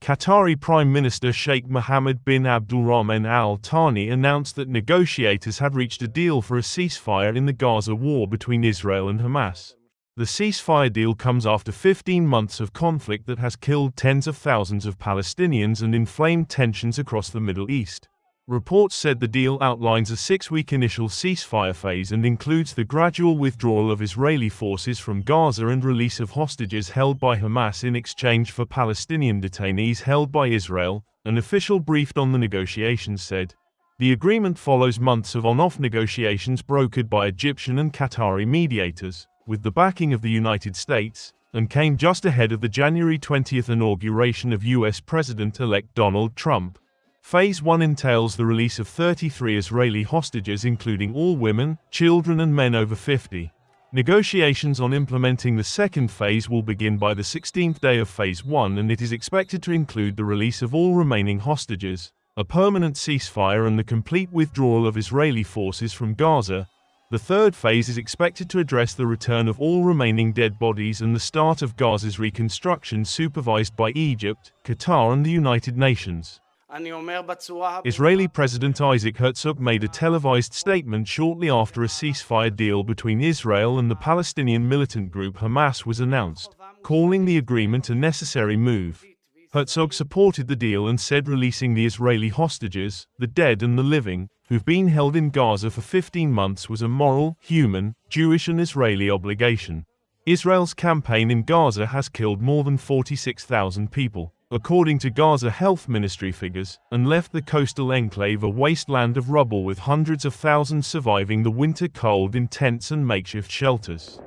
Qatari Prime Minister Sheikh Mohammed bin Abdulrahman Al Thani announced that negotiators had reached a deal for a ceasefire in the Gaza war between Israel and Hamas. The ceasefire deal comes after 15 months of conflict that has killed tens of thousands of Palestinians and inflamed tensions across the Middle East. Reports said the deal outlines a 6-week initial ceasefire phase and includes the gradual withdrawal of Israeli forces from Gaza and release of hostages held by Hamas in exchange for Palestinian detainees held by Israel, an official briefed on the negotiations said. The agreement follows months of on-off negotiations brokered by Egyptian and Qatari mediators, with the backing of the United States, and came just ahead of the January 20 inauguration of U.S. President-elect Donald Trump. Phase 1 entails the release of 33 Israeli hostages including all women, children and men over 50. Negotiations on implementing the second phase will begin by the 16th day of Phase 1 and it is expected to include the release of all remaining hostages, a permanent ceasefire and the complete withdrawal of Israeli forces from Gaza. The third phase is expected to address the return of all remaining dead bodies and the start of Gaza's reconstruction supervised by Egypt, Qatar and the United Nations. Israeli President Isaac Herzog made a televised statement shortly after a ceasefire deal between Israel and the Palestinian militant group Hamas was announced, calling the agreement a necessary move. Herzog supported the deal and said releasing the Israeli hostages, the dead and the living, who've been held in Gaza for 15 months was a moral, human, Jewish and Israeli obligation. Israel's campaign in Gaza has killed more than 46,000 people, according to Gaza Health Ministry figures, and left the coastal enclave a wasteland of rubble with hundreds of thousands surviving the winter cold in tents and makeshift shelters.